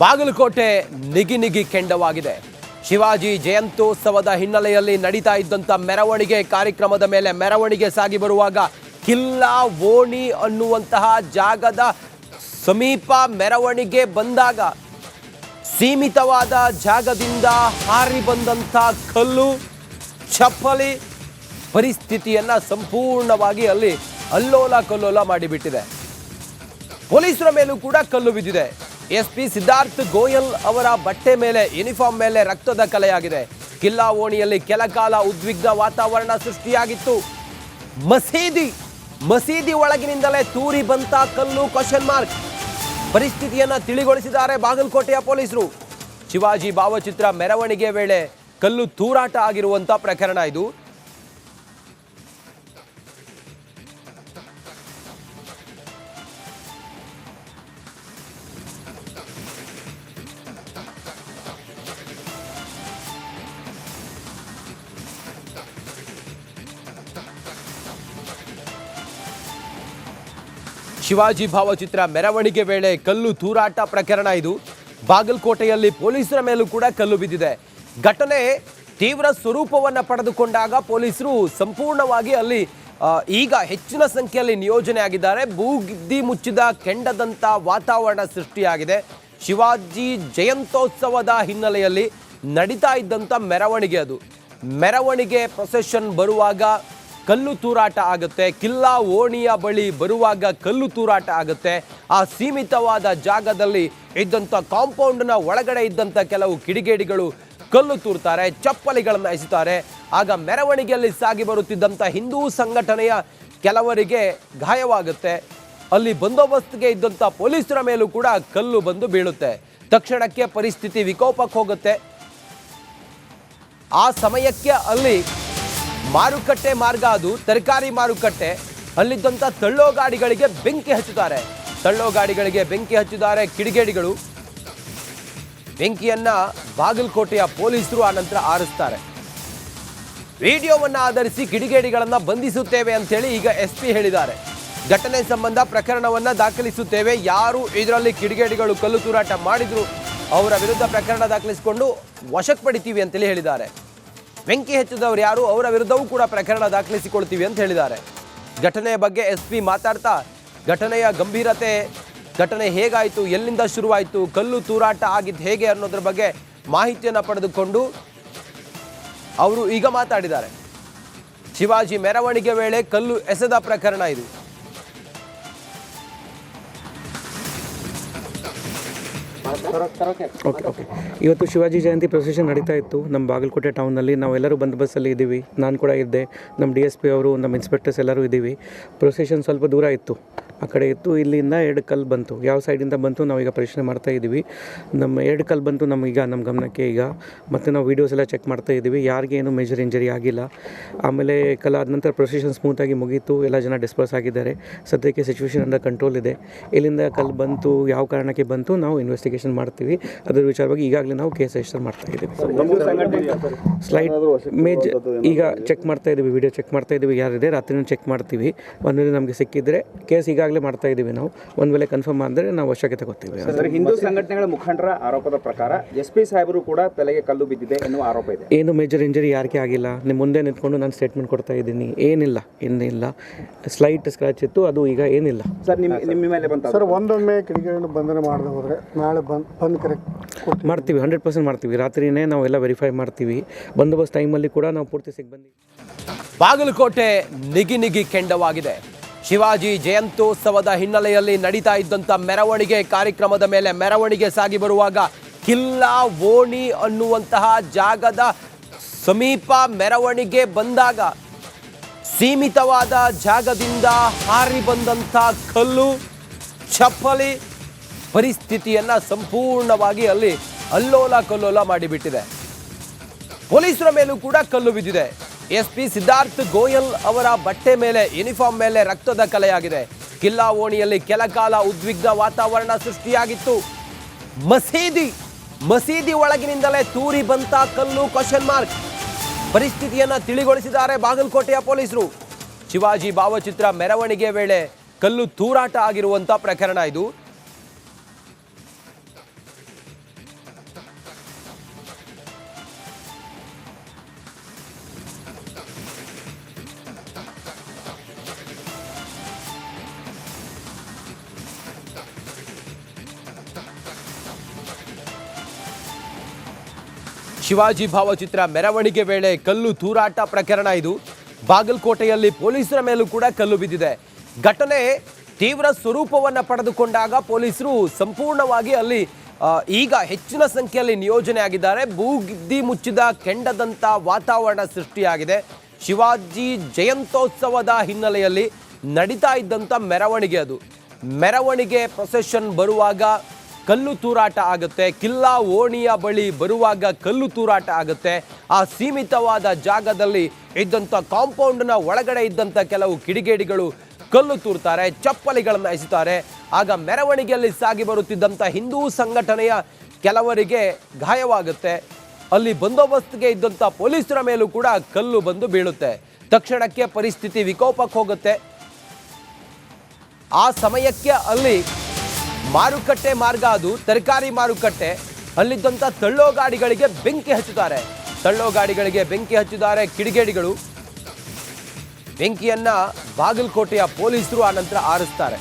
ಬಾಗಲಕೋಟೆ ನಿಗಿ ಕೆಂಡವಾಗಿದೆ. ಶಿವಾಜಿ ಜಯಂತ್ಯೋತ್ಸವದ ಹಿನ್ನೆಲೆಯಲ್ಲಿ ನಡೀತಾ ಇದ್ದಂಥ ಮೆರವಣಿಗೆ ಕಾರ್ಯಕ್ರಮದ ಮೇಲೆ ಮೆರವಣಿಗೆ ಸಾಗಿ ಬರುವಾಗ ಕಿಲ್ಲಾ ಓಣಿ ಅನ್ನುವಂತಹ ಜಾಗದ ಸಮೀಪ ಮೆರವಣಿಗೆ ಬಂದಾಗ ಸೀಮಿತವಾದ ಜಾಗದಿಂದ ಹಾರಿ ಬಂದಂಥ ಕಲ್ಲು ಚಪ್ಪಲಿ ಪರಿಸ್ಥಿತಿಯನ್ನು ಸಂಪೂರ್ಣವಾಗಿ ಅಲ್ಲಿ ಅಲ್ಲೋಲ ಕಲ್ಲೋಲ ಮಾಡಿಬಿಟ್ಟಿದೆ. ಪೊಲೀಸರ ಮೇಲೂ ಕೂಡ ಕಲ್ಲು ಬಿದ್ದಿದೆ. ಎಸ್ಪಿ ಸಿದ್ಧಾರ್ಥ್ ಗೋಯಲ್ ಅವರ ಬಟ್ಟೆ ಮೇಲೆ ಯೂನಿಫಾರ್ಮ್ ಮೇಲೆ ರಕ್ತದ ಕಲೆಯಾಗಿದೆ. ಕಿಲ್ಲಾ ಓಣಿಯಲ್ಲಿ ಕೆಲ ಕಾಲ ಉದ್ವಿಗ್ನ ವಾತಾವರಣ ಸೃಷ್ಟಿಯಾಗಿತ್ತು. ಮಸೀದಿ ಒಳಗಿನಿಂದಲೇ ತೂರಿ ಬಂತ ಕಲ್ಲು ಕ್ವಶನ್ ಮಾರ್ಕ್. ಪರಿಸ್ಥಿತಿಯನ್ನ ತಿಳಿಗೊಳಿಸಿದ್ದಾರೆ ಬಾಗಲಕೋಟೆಯ ಪೊಲೀಸರು. ಶಿವಾಜಿ ಭಾವಚಿತ್ರ ಮೆರವಣಿಗೆ ವೇಳೆ ಕಲ್ಲು ತೂರಾಟ ಆಗಿರುವಂತ ಪ್ರಕರಣ ಇದು. ಶಿವಾಜಿ ಭಾವಚಿತ್ರ ಮೆರವಣಿಗೆ ವೇಳೆ ಕಲ್ಲು ತೂರಾಟ ಪ್ರಕರಣ ಇದು. ಬಾಗಲಕೋಟೆಯಲ್ಲಿ ಪೊಲೀಸರ ಮೇಲೂ ಕೂಡ ಕಲ್ಲು ಬಿದ್ದಿದೆ. ಘಟನೆ ತೀವ್ರ ಸ್ವರೂಪವನ್ನು ಪಡೆದುಕೊಂಡಾಗ ಪೊಲೀಸರು ಸಂಪೂರ್ಣವಾಗಿ ಅಲ್ಲಿ ಈಗ ಹೆಚ್ಚಿನ ಸಂಖ್ಯೆಯಲ್ಲಿ ನಿಯೋಜನೆ ಆಗಿದ್ದಾರೆ. ಬೂದಿ ಮುಚ್ಚಿದ ಕೆಂಡದಂಥ ವಾತಾವರಣ ಸೃಷ್ಟಿಯಾಗಿದೆ. ಶಿವಾಜಿ ಜಯಂತ್ಯೋತ್ಸವದ ಹಿನ್ನೆಲೆಯಲ್ಲಿ ನಡೀತಾ ಇದ್ದಂಥ ಮೆರವಣಿಗೆ ಅದು. ಮೆರವಣಿಗೆ ಪ್ರೊಸೆಷನ್ ಬರುವಾಗ ಕಲ್ಲು ತೂರಾಟ ಆಗುತ್ತೆ. ಕಿಲ್ಲಾ ಓಣಿಯ ಬಳಿ ಬರುವಾಗ ಕಲ್ಲು ತೂರಾಟ ಆಗುತ್ತೆ. ಆ ಸೀಮಿತವಾದ ಜಾಗದಲ್ಲಿ ಇದ್ದಂಥ ಕಾಂಪೌಂಡ್ನ ಒಳಗಡೆ ಇದ್ದಂಥ ಕೆಲವು ಕಿಡಿಗೇಡಿಗಳು ಕಲ್ಲು ತೂರ್ತಾರೆ, ಚಪ್ಪಲಿಗಳನ್ನು ಎಸೆತಾರೆ. ಆಗ ಮೆರವಣಿಗೆಯಲ್ಲಿ ಸಾಗಿ ಬರುತ್ತಿದ್ದಂಥ ಹಿಂದೂ ಸಂಘಟನೆಯ ಕೆಲವರಿಗೆ ಗಾಯವಾಗುತ್ತೆ. ಅಲ್ಲಿ ಬಂದೋಬಸ್ತ್ಗೆ ಇದ್ದಂಥ ಪೊಲೀಸರ ಮೇಲೂ ಕೂಡ ಕಲ್ಲು ಬಂದು ಬೀಳುತ್ತೆ. ತಕ್ಷಣಕ್ಕೆ ಪರಿಸ್ಥಿತಿ ವಿಕೋಪಕ್ಕೆ ಹೋಗುತ್ತೆ. ಆ ಸಮಯಕ್ಕೆ ಅಲ್ಲಿ ಮಾರುಕಟ್ಟೆ ಮಾರ್ಗ, ಅದು ತರಕಾರಿ ಮಾರುಕಟ್ಟೆ, ಅಲ್ಲಿದ್ದಂಥ ತಳ್ಳೋ ಗಾಡಿಗಳಿಗೆ ಬೆಂಕಿ ಹಚ್ಚುತ್ತಾರೆ. ತಳ್ಳೋ ಗಾಡಿಗಳಿಗೆ ಬೆಂಕಿ ಹಚ್ಚಿದ್ದಾರೆ ಕಿಡಿಗೇಡಿಗಳು. ಬೆಂಕಿಯನ್ನ ಬಾಗಲಕೋಟೆಯ ಪೊಲೀಸರು ಆನಂತರ ಆರಿಸ್ತಾರೆ. ವಿಡಿಯೋವನ್ನು ಆಧರಿಸಿ ಕಿಡಿಗೇಡಿಗಳನ್ನು ಬಂಧಿಸುತ್ತೇವೆ ಅಂತೇಳಿ ಈಗ ಎಸ್ಪಿ ಹೇಳಿದ್ದಾರೆ. ಘಟನೆ ಸಂಬಂಧ ಪ್ರಕರಣವನ್ನು ದಾಖಲಿಸುತ್ತೇವೆ. ಯಾರು ಇದರಲ್ಲಿ ಕಿಡಿಗೇಡಿಗಳು ಕಲ್ಲು ತೂರಾಟ ಮಾಡಿದ್ರು ಅವರ ವಿರುದ್ಧ ಪ್ರಕರಣ ದಾಖಲಿಸಿಕೊಂಡು ವಶಕ್ಕೆ ಪಡಿತೀವಿ ಅಂತೇಳಿ ಹೇಳಿದ್ದಾರೆ. ಬೆಂಕಿ ಹಚ್ಚಿದವರು ಯಾರು ಅವರ ವಿರುದ್ಧವೂ ಕೂಡ ಪ್ರಕರಣ ದಾಖಲಿಸಿಕೊಳ್ತೀವಿ ಅಂತ ಹೇಳಿದ್ದಾರೆ. ಘಟನೆಯ ಬಗ್ಗೆ ಎಸ್ಪಿ ಮಾತಾಡ್ತಾ ಘಟನೆಯ ಗಂಭೀರತೆ, ಘಟನೆ ಹೇಗಾಯಿತು, ಎಲ್ಲಿಂದ ಶುರುವಾಯಿತು, ಕಲ್ಲು ತೂರಾಟ ಆಗಿದ್ದು ಹೇಗೆ ಅನ್ನೋದ್ರ ಬಗ್ಗೆ ಮಾಹಿತಿಯನ್ನು ಪಡೆದುಕೊಂಡು ಅವರು ಈಗ ಮಾತಾಡಿದ್ದಾರೆ. ಶಿವಾಜಿ ಮೆರವಣಿಗೆ ವೇಳೆ ಕಲ್ಲು ಎಸೆದ ಪ್ರಕರಣ ಇದು. ಓಕೆ ಇವತ್ತು ಶಿವಾಜಿ ಜಯಂತಿ ಪ್ರೊಸೆಷನ್ ನಡೀತಾ ಇತ್ತು ನಮ್ಮ ಬಾಗಲಕೋಟೆ ಟೌನಲ್ಲಿ. ನಾವೆಲ್ಲರೂ ಬಂದೋಬಸ್ತಲ್ಲಿ ಇದ್ದೀವಿ. ನಾನು ಕೂಡ ಇದ್ದೆ, ನಮ್ಮ DSP ಅವರು, ನಮ್ಮ ಇನ್ಸ್ಪೆಕ್ಟರ್ಸ್ ಎಲ್ಲರೂ ಇದ್ದೀವಿ. ಪ್ರೊಸೆಷನ್ ಸ್ವಲ್ಪ ದೂರ ಇತ್ತು, ಆ ಕಡೆ ಇತ್ತು. ಇಲ್ಲಿಂದ 2 ಕಲ್ಲು ಬಂತು. ಯಾವ ಸೈಡಿಂದ ಬಂತು ನಾವೀಗ ಪರಿಶೀಲನೆ ಮಾಡ್ತಾ ಇದ್ದೀವಿ. ನಮ್ಮ 2 ಕಲ್ಲು ಬಂತು ನಮಗೀಗ, ನಮ್ಮ ಗಮನಕ್ಕೆ ಈಗ. ಮತ್ತು ನಾವು ವೀಡಿಯೋಸ್ ಎಲ್ಲ ಚೆಕ್ ಮಾಡ್ತಾ ಇದ್ದೀವಿ. ಯಾರಿಗೇನು ಮೇಜರ್ ಇಂಜರಿ ಆಗಿಲ್ಲ. ಆಮೇಲೆ ಆದ ನಂತರ ಪ್ರೊಸೆಷನ್ ಸ್ಮೂತಾಗಿ ಮುಗೀತು. ಎಲ್ಲ ಜನ ಡಿಸ್ಪರ್ಸ್ ಆಗಿದ್ದಾರೆ. ಸದ್ಯಕ್ಕೆ ಸಿಚುವೇಶನ್ ಅಂಡರ್ ಕಂಟ್ರೋಲ್ ಇದೆ. ಇಲ್ಲಿಂದ ಕಲ್ಲು ಬಂತು, ಯಾವ ಕಾರಣಕ್ಕೆ ಬಂತು ನಾವು ಇನ್ವೆಸ್ಟಿಗೇಷನ್ ಮಾಡ್ತೀವಿ. ಅದರ ವಿಚಾರವಾಗಿ ಈಗಾಗಲೇ ನಾವು ಕೇಸ್ ರಿಜಿಸ್ಟರ್ ಮಾಡ್ತಾ ಇದ್ದೀವಿ. ಸ್ಲೈಡ್ ಮೇಜ್ ಈಗ ಚೆಕ್ ಮಾಡ್ತಾ ಇದ್ದೀವಿ, ವಿಡಿಯೋ ಚೆಕ್ ಮಾಡ್ತಾ ಇದ್ದೀವಿ. ಯಾರಿದೆ ರಾತ್ರಿನೂ ಚೆಕ್ ಮಾಡ್ತೀವಿ. ಒಂದು ವೇಳೆ ನಮಗೆ ಸಿಕ್ಕಿದ್ರೆ ಕೇಸ್ ಈಗಾಗಲೇ ಮಾಡ್ತಾ ಇದ್ದೀವಿ ನಾವು. ಒಂದು ವೇಳೆ ಕನ್ಫರ್ಮ್ ಆದರೆ ನಾವು ವಶಕ್ಕೆ ತಗೋತೀವಿ. ಹಿಂದೂ ಸಂಘಟನೆಗಳ ಮುಖಂಡರ ಆರೋಪದ ಪ್ರಕಾರ SP ಸಾಹೇಬರು ಕೂಡ ತಲೆಗೆ ಕಲ್ಲು ಬಿದ್ದಿದೆ ಎನ್ನುವ ಆರೋಪ ಇದೆ. ಏನು ಮೇಜರ್ ಇಂಜರಿ ಯಾರಿಗೆ ಆಗಿಲ್ಲ. ನಿಮ್ಮ ಮುಂದೆ ನಿಂತ್ಕೊಂಡು ನಾನು ಸ್ಟೇಟ್ಮೆಂಟ್ ಕೊಡ್ತಾ ಇದ್ದೀನಿ. ಏನಿಲ್ಲ, ಇನ್ನಿಲ್ಲ. ಸ್ಲೈಟ್ ಸ್ಕ್ರಾಚ್ ಇತ್ತು, ಅದು ಈಗ ಏನಿಲ್ಲ. ಸರ್ ನಿಮ್ಮ ಮೇಲೆ ಬಂತ ಸರ್ ಒಂದೊಮ್ಮೆ ಕಿಡಿಗೇಡಿಯನ್ನು ಬಂಧನ ಮಾಡದೆ ಹೋದರೆ ನಾಳೆ ಬಂದು ಕರೆಕ್ಟ್ ಮಾಡ್ತೀವಿ. 100% ಮಾಡ್ತೀವಿ. ರಾತ್ರಿನೇ ನಾವೆಲ್ಲ ವೆರಿಫೈ ಮಾಡ್ತೀವಿ. ಬಂದೋಬಸ್ತ್ ಟೈಮಲ್ಲಿ ಕೂಡ ನಾವು ಪೂರ್ತಿ ಸಿಗ್ಬಂದಿ. ಬಾಗಲಕೋಟೆ ನಿಗಿ ಕೆಂಡವಾಗಿದೆ. ಶಿವಾಜಿ ಜಯಂತ್ಯೋತ್ಸವದ ಹಿನ್ನೆಲೆಯಲ್ಲಿ ನಡೀತಾ ಇದ್ದಂಥ ಮೆರವಣಿಗೆ ಕಾರ್ಯಕ್ರಮದ ಮೇಲೆ ಮೆರವಣಿಗೆ ಸಾಗಿ ಬರುವಾಗ ಕಿಲ್ಲಾ ಓಣಿ ಅನ್ನುವಂತಹ ಜಾಗದ ಸಮೀಪ ಮೆರವಣಿಗೆ ಬಂದಾಗ ಸೀಮಿತವಾದ ಜಾಗದಿಂದ ಹಾರಿ ಬಂದಂಥ ಕಲ್ಲು ಚಪ್ಪಲಿ ಪರಿಸ್ಥಿತಿಯನ್ನು ಸಂಪೂರ್ಣವಾಗಿ ಅಲ್ಲಿ ಅಲ್ಲೋಲ ಕಲ್ಲೋಲ ಮಾಡಿಬಿಟ್ಟಿದೆ. ಪೊಲೀಸರ ಮೇಲೂ ಕೂಡ ಕಲ್ಲು ಬಿದ್ದಿದೆ. ಎಸ್ಪಿ ಸಿದ್ಧಾರ್ಥ್ ಗೋಯಲ್ ಅವರ ಬಟ್ಟೆ ಮೇಲೆ ಯೂನಿಫಾರ್ಮ್ ಮೇಲೆ ರಕ್ತದ ಕಲೆಯಾಗಿದೆ. ಕಿಲ್ಲಾ ಓಣಿಯಲ್ಲಿ ಕೆಲ ಕಾಲ ಉದ್ವಿಗ್ನ ವಾತಾವರಣ ಸೃಷ್ಟಿಯಾಗಿತ್ತು. ಮಸೀದಿ ಒಳಗಿನಿಂದಲೇ ತೂರಿ ಬಂತ ಕಲ್ಲು ಕ್ವಶನ್ ಮಾರ್ಕ್. ಪರಿಸ್ಥಿತಿಯನ್ನ ತಿಳಿಗೊಳಿಸಿದ್ದಾರೆ ಬಾಗಲಕೋಟೆಯ ಪೊಲೀಸರು. ಶಿವಾಜಿ ಭಾವಚಿತ್ರ ಮೆರವಣಿಗೆ ವೇಳೆ ಕಲ್ಲು ತೂರಾಟ ಆಗಿರುವಂತ ಪ್ರಕರಣ ಇದು. ಶಿವಾಜಿ ಭಾವಚಿತ್ರ ಮೆರವಣಿಗೆ ವೇಳೆ ಕಲ್ಲು ತೂರಾಟ ಪ್ರಕರಣ ಇದು. ಬಾಗಲಕೋಟೆಯಲ್ಲಿ ಪೊಲೀಸರ ಮೇಲೂ ಕೂಡ ಕಲ್ಲು ಬಿದ್ದಿದೆ. ಘಟನೆ ತೀವ್ರ ಸ್ವರೂಪವನ್ನು ಪಡೆದುಕೊಂಡಾಗ ಪೊಲೀಸರು ಸಂಪೂರ್ಣವಾಗಿ ಅಲ್ಲಿ ಈಗ ಹೆಚ್ಚಿನ ಸಂಖ್ಯೆಯಲ್ಲಿ ನಿಯೋಜನೆ ಆಗಿದ್ದಾರೆ. ಬೂದಿ ಮುಚ್ಚಿದ ಕೆಂಡದಂಥ ವಾತಾವರಣ ಸೃಷ್ಟಿಯಾಗಿದೆ. ಶಿವಾಜಿ ಜಯಂತ್ಯೋತ್ಸವದ ಹಿನ್ನೆಲೆಯಲ್ಲಿ ನಡೀತಾ ಇದ್ದಂಥ ಮೆರವಣಿಗೆ ಅದು. ಮೆರವಣಿಗೆ ಪ್ರೊಸೆಷನ್ ಬರುವಾಗ ಕಲ್ಲು ತೂರಾಟ ಆಗುತ್ತೆ. ಕಿಲ್ಲಾ ಓಣಿಯ ಬಳಿ ಬರುವಾಗ ಕಲ್ಲು ತೂರಾಟ ಆಗುತ್ತೆ. ಆ ಸೀಮಿತವಾದ ಜಾಗದಲ್ಲಿ ಇದ್ದಂಥ ಕಾಂಪೌಂಡ್ನ ಒಳಗಡೆ ಇದ್ದಂಥ ಕೆಲವು ಕಿಡಿಗೇಡಿಗಳು ಕಲ್ಲು ತೂರ್ತಾರೆ, ಚಪ್ಪಲಿಗಳನ್ನು ಎಸೆತಾರೆ. ಆಗ ಮೆರವಣಿಗೆಯಲ್ಲಿ ಸಾಗಿ ಬರುತ್ತಿದ್ದಂಥ ಹಿಂದೂ ಸಂಘಟನೆಯ ಕೆಲವರಿಗೆ ಗಾಯವಾಗುತ್ತೆ. ಅಲ್ಲಿ ಬಂದೋಬಸ್ತ್ಗೆ ಇದ್ದಂಥ ಪೊಲೀಸರ ಮೇಲೂ ಕೂಡ ಕಲ್ಲು ಬಂದು ಬೀಳುತ್ತೆ. ತಕ್ಷಣಕ್ಕೆ ಪರಿಸ್ಥಿತಿ ವಿಕೋಪಕ್ಕೆ ಹೋಗುತ್ತೆ. ಆ ಸಮಯಕ್ಕೆ ಅಲ್ಲಿ ಮಾರುಕಟ್ಟೆ ಮಾರ್ಗ, ಅದು ತರಕಾರಿ ಮಾರುಕಟ್ಟೆ, ಅಲ್ಲಿದ್ದಂಥ ತಳ್ಳೋ ಗಾಡಿಗಳಿಗೆ ಬೆಂಕಿ ಹಚ್ಚುತ್ತಾರೆ. ತಳ್ಳೋ ಗಾಡಿಗಳಿಗೆ ಬೆಂಕಿ ಹಚ್ಚಿದ್ದಾರೆ ಕಿಡಿಗೇಡಿಗಳು. ಬೆಂಕಿಯನ್ನ ಬಾಗಲಕೋಟೆಯ ಪೊಲೀಸರು ಆನಂತರ ಆರಿಸ್ತಾರೆ.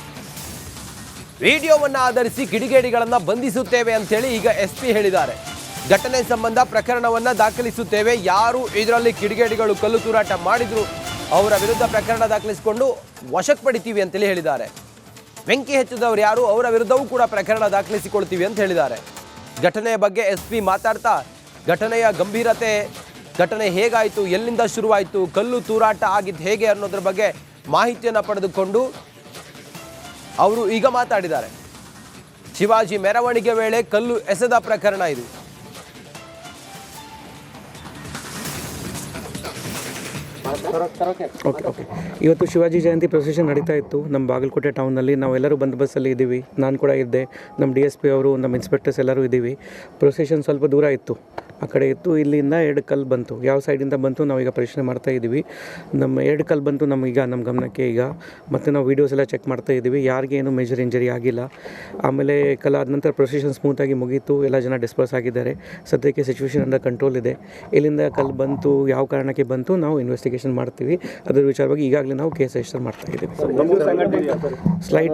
ವಿಡಿಯೋವನ್ನು ಆಧರಿಸಿ ಕಿಡಿಗೇಡಿಗಳನ್ನ ಬಂಧಿಸುತ್ತೇವೆ ಅಂತೇಳಿ ಈಗ SP ಹೇಳಿದ್ದಾರೆ. ಘಟನೆ ಸಂಬಂಧ ಪ್ರಕರಣವನ್ನ ದಾಖಲಿಸುತ್ತೇವೆ. ಯಾರು ಇದರಲ್ಲಿ ಕಿಡಿಗೇಡಿಗಳು ಕಲ್ಲು ತೂರಾಟ ಮಾಡಿದ್ರು ಅವರ ವಿರುದ್ಧ ಪ್ರಕರಣ ದಾಖಲಿಸಿಕೊಂಡು ವಶಕ್ಕೆ ಪಡಿತೀವಿ ಅಂತೇಳಿ ಹೇಳಿದ್ದಾರೆ. ಬೆಂಕಿ ಹಚ್ಚಿದವರು ಯಾರು ಅವರ ವಿರುದ್ಧವೂ ಕೂಡ ಪ್ರಕರಣ ದಾಖಲಿಸಿಕೊಳ್ತೀವಿ ಅಂತ ಹೇಳಿದ್ದಾರೆ. ಘಟನೆಯ ಬಗ್ಗೆ SP ಮಾತಾಡ್ತಾ ಘಟನೆಯ ಗಂಭೀರತೆ, ಘಟನೆ ಹೇಗಾಯಿತು, ಎಲ್ಲಿಂದ ಶುರುವಾಯಿತು, ಕಲ್ಲು ತೂರಾಟ ಆಗಿದ್ದು ಹೇಗೆ ಅನ್ನೋದ್ರ ಬಗ್ಗೆ ಮಾಹಿತಿಯನ್ನು ಪಡೆದುಕೊಂಡು ಅವರು ಈಗ ಮಾತಾಡಿದ್ದಾರೆ. ಶಿವಾಜಿ ಮೆರವಣಿಗೆ ವೇಳೆ ಕಲ್ಲು ಎಸೆದ ಪ್ರಕರಣ ಇದು. ಓಕೆ. ಇವತ್ತು ಶಿವಾಜಿ ಜಯಂತಿ ಪ್ರೊಸೆಷನ್ ನಡೀತಾ ಇತ್ತು ನಮ್ಮ ಬಾಗಲಕೋಟೆ ಟೌನಲ್ಲಿ. ನಾವೆಲ್ಲರೂ ಬಂದೋಬಸ್ತಲ್ಲಿ ಇದ್ದೀವಿ. ನಾನು ಕೂಡ ಇದ್ದೆ, ನಮ್ಮ DSP ಅವರು, ನಮ್ಮ ಇನ್ಸ್ಪೆಕ್ಟರ್ಸ್ ಎಲ್ಲರೂ ಇದ್ದೀವಿ. ಪ್ರೊಸೆಷನ್ ಸ್ವಲ್ಪ ದೂರ ಇತ್ತು, ಆ ಕಡೆ ಇತ್ತು. ಇಲ್ಲಿಂದ 2 ಕಲ್ಲು ಬಂತು. ಯಾವ ಸೈಡಿಂದ ಬಂತು ನಾವೀಗ ಪರಿಶೀಲನೆ ಮಾಡ್ತಾ ಇದ್ದೀವಿ. ನಮ್ಮ 2 ಕಲ್ಲು ಬಂತು ನಮ್ಮ ಗಮನಕ್ಕೆ ಈಗ. ಮತ್ತು ನಾವು ವೀಡಿಯೋಸ್ ಎಲ್ಲ ಚೆಕ್ ಮಾಡ್ತಾ ಇದ್ದೀವಿ. ಯಾರಿಗೇನು ಮೇಜರ್ ಇಂಜರಿ ಆಗಿಲ್ಲ. ಆಮೇಲೆ ಕಲ್ಲು ಆದ ನಂತರ ಪ್ರೊಸೆಷನ್ ಸ್ಮೂತಾಗಿ ಮುಗೀತು. ಎಲ್ಲ ಜನ ಡಿಸ್ಪರ್ಸ್ ಆಗಿದ್ದಾರೆ. ಸದ್ಯಕ್ಕೆ ಸಿಚುವೇಶನ್ ಅಂಡರ್ ಕಂಟ್ರೋಲ್ ಇದೆ. ಇಲ್ಲಿಂದ ಕಲ್ಲು ಬಂತು, ಯಾವ ಕಾರಣಕ್ಕೆ ಬಂತು ನಾವು ಇನ್ವೆಸ್ಟಿಗೇಷನ್ ಮಾಡ್ತೀವಿ. ಅದರ ವಿಚಾರವಾಗಿ ಈಗಾಗಲೇ ನಾವು ಕೇಸ್ ರಿಜಿಸ್ಟರ್ ಮಾಡ್ತಾ ಇದ್ದೀವಿ. ಸ್ಲೈಡ್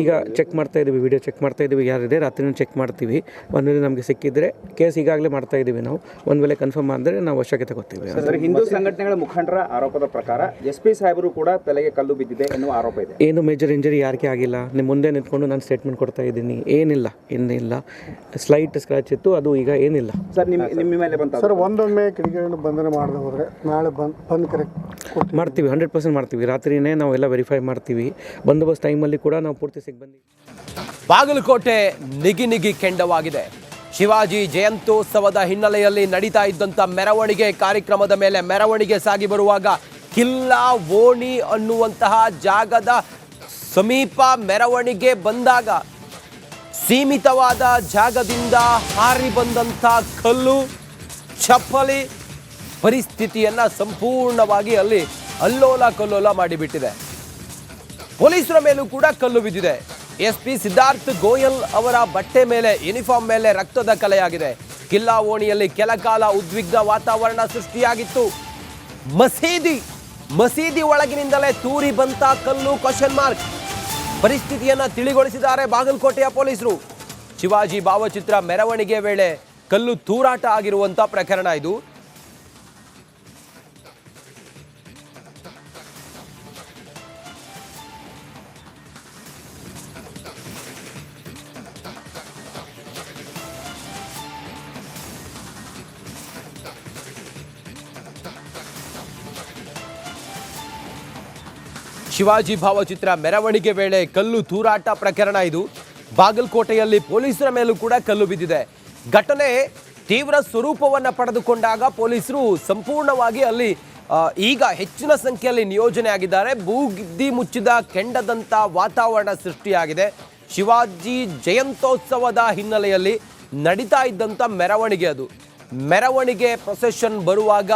ಈಗ ಚೆಕ್ ಮಾಡ್ತಾ ಇದ್ದೀವಿ, ವಿಡಿಯೋ ಚೆಕ್ ಮಾಡ್ತಾ ಇದ್ದೀವಿ. ಯಾರಿದೆ ರಾತ್ರಿನೂ ಚೆಕ್ ಮಾಡ್ತೀವಿ. ಒಂದು ವೇಳೆ ನಮಗೆ ಸಿಕ್ಕಿದ್ರೆ ಕೇಸ್ ಈಗಾಗಲೇ ಮಾಡ್ತಾ ಇದ್ದೀವಿ ನಾವು. ಒಂದು ವೇಳೆ ಕನ್ಫರ್ಮ್ ಆದರೆ ನಾವು ವಶಕ್ಕೆ ತಗೋತೀವಿ. ಹಿಂದೂ ಸಂಘಟನೆಗಳ ಮುಖಂಡರ ಆರೋಪದ ಪ್ರಕಾರ SP ಸಾಹೇಬರು ಕೂಡ ತಲೆಗೆ ಕಲ್ಲು ಬಿದ್ದಿದೆ ಎನ್ನುವ ಆರೋಪ ಇದೆ. ಏನು ಮೇಜರ್ ಇಂಜರಿ ಯಾರಿಗೆ ಆಗಿಲ್ಲ. ನಿಮ್ಮ ಮುಂದೆ ನಿಂತ್ಕೊಂಡು ನಾನು ಸ್ಟೇಟ್ಮೆಂಟ್ ಕೊಡ್ತಾ ಇದ್ದೀನಿ. ಏನಿಲ್ಲ, ಸ್ಲೈಟ್ ಸ್ಕ್ರಾಚ್ ಇತ್ತು, ಅದು ಈಗ ಏನಿಲ್ಲ. ಸರ್ ನಿಮ್ಮ ಮೇಲೆ ಬಂತ ಸರ್ ಒಂದೊಮ್ಮೆ ಕಿಡಿಗೇಡಿಯನ್ನು ಬಂಧನ ಮಾಡದೆ ಹೋದರೆ ನಾಳೆ ಬಂದು ಕರೆಕ್ಟ್ ಮಾಡ್ತೀವಿ. 100% ಮಾಡ್ತೀವಿ. ರಾತ್ರಿನೇ ನಾವು ಎಲ್ಲ ವೆರಿಫೈ ಮಾಡ್ತೀವಿ. ಬಂದೋಬಸ್ತ್ ಟೈಮಲ್ಲಿ ಕೂಡ ನಾವು ಪೂರ್ತಿ ಸಿಗ್ಬಂದಿ. ಬಾಗಲಕೋಟೆ ನಿಗಿ ಕೆಂಡವಾಗಿದೆ. ಶಿವಾಜಿ ಜಯಂತ್ಯೋತ್ಸವದ ಹಿನ್ನೆಲೆಯಲ್ಲಿ ನಡೀತಾ ಇದ್ದಂಥ ಮೆರವಣಿಗೆ ಕಾರ್ಯಕ್ರಮದ ಮೇಲೆ ಮೆರವಣಿಗೆ ಸಾಗಿ ಬರುವಾಗ ಕಿಲ್ಲಾ ಓಣಿ ಅನ್ನುವಂತಹ ಜಾಗದ ಸಮೀಪ ಮೆರವಣಿಗೆ ಬಂದಾಗ ಸೀಮಿತವಾದ ಜಾಗದಿಂದ ಹಾರಿ ಬಂದಂಥ ಕಲ್ಲು, ಚಪ್ಪಲಿ ಪರಿಸ್ಥಿತಿಯನ್ನು ಸಂಪೂರ್ಣವಾಗಿ ಅಲ್ಲಿ ಅಲ್ಲೋಲ ಕಲ್ಲೋಲ ಮಾಡಿಬಿಟ್ಟಿದೆ. ಪೊಲೀಸರ ಮೇಲೂ ಕೂಡ ಕಲ್ಲು ಬಿದ್ದಿದೆ. SP ಸಿದ್ಧಾರ್ಥ್ ಗೋಯಲ್ ಅವರ ಬಟ್ಟೆ ಮೇಲೆ, ಯೂನಿಫಾರ್ಮ್ ಮೇಲೆ ರಕ್ತದ ಕಲೆಯಾಗಿದೆ. ಕಿಲ್ಲಾ ಓಣಿಯಲ್ಲಿ ಕೆಲ ಕಾಲ ಉದ್ವಿಗ್ನ ವಾತಾವರಣ ಸೃಷ್ಟಿಯಾಗಿತ್ತು. ಮಸೀದಿ ಒಳಗಿನಿಂದಲೇ ತೂರಿ ಬಂತ ಕಲ್ಲು ? ಪರಿಸ್ಥಿತಿಯನ್ನು ತಿಳಿಗೊಳಿಸಿದ್ದಾರೆ ಬಾಗಲಕೋಟೆಯ ಪೊಲೀಸರು. ಶಿವಾಜಿ ಭಾವಚಿತ್ರ ಮೆರವಣಿಗೆ ವೇಳೆ ಕಲ್ಲು ತೂರಾಟ ಆಗಿರುವಂಥ ಪ್ರಕರಣ ಇದು. ಶಿವಾಜಿ ಭಾವಚಿತ್ರ ಮೆರವಣಿಗೆ ವೇಳೆ ಕಲ್ಲು ತೂರಾಟ ಪ್ರಕರಣ ಇದು. ಬಾಗಲಕೋಟೆಯಲ್ಲಿ ಪೊಲೀಸರ ಮೇಲೂ ಕೂಡ ಕಲ್ಲು ಬಿದ್ದಿದೆ. ಘಟನೆ ತೀವ್ರ ಸ್ವರೂಪವನ್ನು ಪಡೆದುಕೊಂಡಾಗ ಪೊಲೀಸರು ಸಂಪೂರ್ಣವಾಗಿ ಅಲ್ಲಿ ಈಗ ಹೆಚ್ಚಿನ ಸಂಖ್ಯೆಯಲ್ಲಿ ನಿಯೋಜನೆ ಆಗಿದ್ದಾರೆ. ಬೂದಿ ಮುಚ್ಚಿದ ಕೆಂಡದಂಥ ವಾತಾವರಣ ಸೃಷ್ಟಿಯಾಗಿದೆ. ಶಿವಾಜಿ ಜಯಂತ್ಯೋತ್ಸವದ ಹಿನ್ನೆಲೆಯಲ್ಲಿ ನಡೀತಾ ಇದ್ದಂಥ ಮೆರವಣಿಗೆ ಅದು. ಮೆರವಣಿಗೆ ಪ್ರೊಸೆಷನ್ ಬರುವಾಗ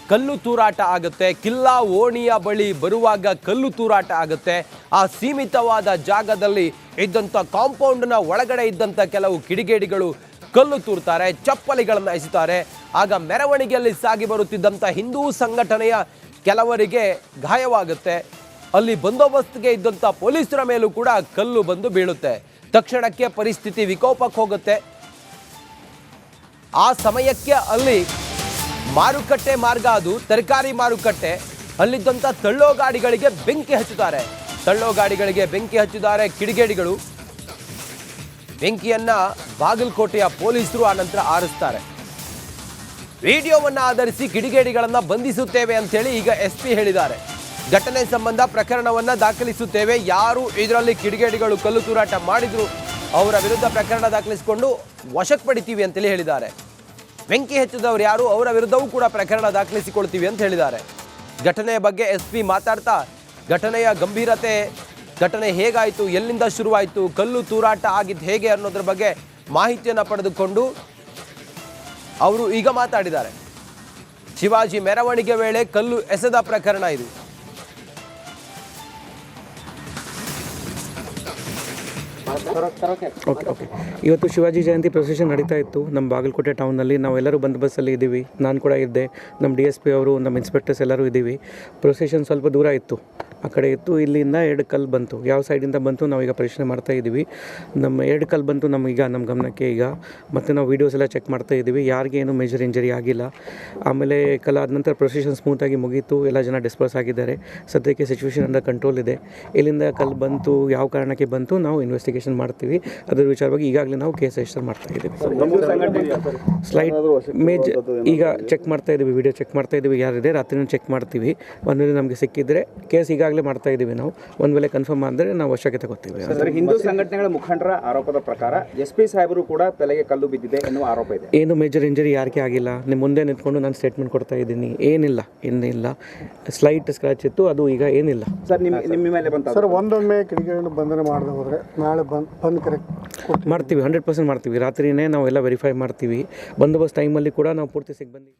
ಕಲ್ಲು ತೂರಾಟ ಆಗುತ್ತೆ. ಕಿಲ್ಲಾ ಓಣಿಯ ಬಳಿ ಬರುವಾಗ ಕಲ್ಲು ತೂರಾಟ ಆಗುತ್ತೆ. ಆ ಸೀಮಿತವಾದ ಜಾಗದಲ್ಲಿ ಇದ್ದಂಥ ಕಾಂಪೌಂಡ್ನ ಒಳಗಡೆ ಇದ್ದಂಥ ಕೆಲವು ಕಿಡಿಗೇಡಿಗಳು ಕಲ್ಲು ತೂರ್ತಾರೆ, ಚಪ್ಪಲಿಗಳನ್ನು ಎಸೆತಾರೆ. ಆಗ ಮೆರವಣಿಗೆಯಲ್ಲಿ ಸಾಗಿ ಬರುತ್ತಿದ್ದಂಥ ಹಿಂದೂ ಸಂಘಟನೆಯ ಕೆಲವರಿಗೆ ಗಾಯವಾಗುತ್ತೆ. ಅಲ್ಲಿ ಬಂದೋಬಸ್ತ್ಗೆ ಇದ್ದಂಥ ಪೊಲೀಸರ ಮೇಲೂ ಕೂಡ ಕಲ್ಲು ಬಂದು ಬೀಳುತ್ತೆ. ತಕ್ಷಣಕ್ಕೆ ಪರಿಸ್ಥಿತಿ ವಿಕೋಪಕ್ಕೆ ಹೋಗುತ್ತೆ. ಆ ಸಮಯಕ್ಕೆ ಅಲ್ಲಿ ಮಾರುಕಟ್ಟೆ ಮಾರ್ಗ, ಅದು ತರಕಾರಿ ಮಾರುಕಟ್ಟೆ, ಅಲ್ಲಿದ್ದಂಥ ತಳ್ಳೋ ಗಾಡಿಗಳಿಗೆ ಬೆಂಕಿ ಹಚ್ಚುತ್ತಾರೆ. ತಳ್ಳೋ ಗಾಡಿಗಳಿಗೆ ಬೆಂಕಿ ಹಚ್ಚಿದ್ದಾರೆ ಕಿಡಿಗೇಡಿಗಳು. ಬೆಂಕಿಯನ್ನ ಬಾಗಲಕೋಟೆಯ ಪೊಲೀಸರು ಆನಂತರ ಆರಿಸ್ತಾರೆ. ವಿಡಿಯೋವನ್ನು ಆಧರಿಸಿ ಕಿಡಿಗೇಡಿಗಳನ್ನ ಬಂಧಿಸುತ್ತೇವೆ ಅಂತೇಳಿ ಈಗ SP ಹೇಳಿದ್ದಾರೆ. ಘಟನೆ ಸಂಬಂಧ ಪ್ರಕರಣವನ್ನ ದಾಖಲಿಸುತ್ತೇವೆ, ಯಾರು ಇದರಲ್ಲಿ ಕಿಡಿಗೇಡಿಗಳು ಕಲ್ಲು ತೂರಾಟ ಮಾಡಿದ್ರು ಅವರ ವಿರುದ್ಧ ಪ್ರಕರಣ ದಾಖಲಿಸಿಕೊಂಡು ವಶಕ್ಕೆ ಪಡಿತೀವಿ ಅಂತೇಳಿ ಹೇಳಿದ್ದಾರೆ. ಬೆಂಕಿ ಹಚ್ಚಿದವರು ಯಾರು ಅವರ ವಿರುದ್ಧವೂ ಕೂಡ ಪ್ರಕರಣ ದಾಖಲಿಸಿಕೊಳ್ತೀವಿ ಅಂತ ಹೇಳಿದ್ದಾರೆ. ಘಟನೆಯ ಬಗ್ಗೆ SP ಮಾತಾಡ್ತಾ ಘಟನೆಯ ಗಂಭೀರತೆ, ಘಟನೆ ಹೇಗಾಯಿತು, ಎಲ್ಲಿಂದ ಶುರುವಾಯಿತು, ಕಲ್ಲು ತೂರಾಟ ಆಗಿದ್ದು ಹೇಗೆ ಅನ್ನೋದ್ರ ಬಗ್ಗೆ ಮಾಹಿತಿಯನ್ನು ಪಡೆದುಕೊಂಡು ಅವರು ಈಗ ಮಾತಾಡಿದ್ದಾರೆ. ಶಿವಾಜಿ ಮೆರವಣಿಗೆ ವೇಳೆ ಕಲ್ಲು ಎಸೆದ ಪ್ರಕರಣ ಇದು. ಓಕೆ. ಇವತ್ತು ಶಿವಾಜಿ ಜಯಂತಿ ಪ್ರೊಸೆಷನ್ ನಡೀತಾ ಇತ್ತು ನಮ್ಮ ಬಾಗಲಕೋಟೆ ಟೌನಲ್ಲಿ. ನಾವೆಲ್ಲರೂ ಬಂದೋಬಸ್ತಲ್ಲಿ ಇದ್ದೀವಿ, ನಾನು ಕೂಡ ಇದ್ದೆ, ನಮ್ಮ DSP ಅವರು, ನಮ್ಮ ಇನ್ಸ್ಪೆಕ್ಟರ್ಸ್ ಎಲ್ಲರೂ ಇದ್ದೀವಿ. ಪ್ರೊಸೆಷನ್ ಸ್ವಲ್ಪ ದೂರ ಇತ್ತು, ಆ ಕಡೆ ಇತ್ತು. ಇಲ್ಲಿಂದ 2 ಕಲ್ಲು ಬಂತು, ಯಾವ ಸೈಡಿಂದ ಬಂತು ನಾವೀಗ ಪರಿಶೀಲನೆ ಮಾಡ್ತಾ ಇದ್ದೀವಿ. ನಮ್ಮ 2 ಕಲ್ಲು ಬಂತು ನಮಗೀಗ, ನಮ್ಮ ಗಮನಕ್ಕೆ ಈಗ. ಮತ್ತು ನಾವು ವೀಡಿಯೋಸ್ ಎಲ್ಲ ಚೆಕ್ ಮಾಡ್ತಾ ಇದ್ದೀವಿ, ಯಾರಿಗೆ ಏನು ಮೇಜರ್ ಇಂಜರಿ ಆಗಿಲ್ಲ. ಆಮೇಲೆ ಕಲ್ಲು ಆದ ನಂತರ ಪ್ರೊಸೆಷನ್ ಸ್ಮೂತಾಗಿ ಮುಗೀತು, ಎಲ್ಲ ಜನ ಡಿಸ್ಪರ್ಸ್ ಆಗಿದ್ದಾರೆ. ಸದ್ಯಕ್ಕೆ ಸಿಚುವೇಶನ್ ಅಂಡರ್ ಕಂಟ್ರೋಲ್ ಇದೆ. ಇಲ್ಲಿಂದ ಕಲ್ಲು ಬಂತು, ಯಾವ ಕಾರಣಕ್ಕೆ ಬಂತು ನಾವು ಇನ್ವೆಸ್ಟಿಗೇಷನ್ ಮಾಡ್ತೀವಿ. ಅದರ ವಿಚಾರವಾಗಿ ಈಗಾಗಲೇ ನಾವು ಕೇಸ್ ರಿಜಿಸ್ಟರ್ ಮಾಡ್ತಾ ಇದ್ದೀವಿ. ಸ್ಲೈಡ್ ಮೇಜ್ ಈಗ ಚೆಕ್ ಮಾಡ್ತಾ ಇದ್ದೀವಿ, ವಿಡಿಯೋ ಚೆಕ್ ಮಾಡ್ತಾ ಇದ್ದೀವಿ, ಯಾರಿದೆ ರಾತ್ರಿನೂ ಚೆಕ್ ಮಾಡ್ತೀವಿ. ಒಂದು ವೇಳೆ ನಮಗೆ ಸಿಕ್ಕಿದ್ರೆ ಕೇಸ್ ಈಗಾಗಲೇ ಮಾಡ್ತಾ ಇದ್ದೀವಿ ನಾವು. ಒಂದು ವೇಳೆ ಕನ್ಫರ್ಮ್ ಆದರೆ ನಾವು ವಶಕ್ಕೆ ತಗೋತೀವಿ. ಹಿಂದೂ ಸಂಘಟನೆಗಳ ಮುಖಂಡರ ಆರೋಪದ ಪ್ರಕಾರ SP ಸಾಹೇಬರು ಕೂಡ ತಲೆಗೆ ಕಲ್ಲು ಬಿದ್ದಿದೆ ಎನ್ನುವ ಆರೋಪ ಇದೆ. ಏನು ಮೇಜರ್ ಇಂಜರಿ ಯಾರಿಗೆ ಆಗಿಲ್ಲ. ನಿಮ್ಮ ಮುಂದೆ ನಿಂತ್ಕೊಂಡು ನಾನು ಸ್ಟೇಟ್ಮೆಂಟ್ ಕೊಡ್ತಾ ಇದ್ದೀನಿ, ಏನಿಲ್ಲ, ಇನ್ನಿಲ್ಲ. ಸ್ಲೈಟ್ ಸ್ಕ್ರಾಚ್ ಇತ್ತು, ಅದು ಈಗ ಏನಿಲ್ಲ. ಸರ್ ನಿಮ್ಮ ಮೇಲೆ ಬಂತ ಸರ್ ಒಂದೊಮ್ಮೆ ಕಿಡಿಗೇಡಿನ ಬಂಧನ ಮಾಡದೆ ಹೋದರೆ ನಾಳೆ ಬಂದು ಕರೆಕ್ಟ್ ಮಾಡ್ತೀವಿ, 100% ಮಾಡ್ತೀವಿ. ರಾತ್ರಿನೇ ನಾವೆಲ್ಲ ವೆರಿಫೈ ಮಾಡ್ತೀವಿ. ಬಂದೋಬಸ್ತ್ ಟೈಮಲ್ಲಿ ಕೂಡ ನಾವು ಪೂರ್ತಿ ಸಿಗ್ಬಂದಿ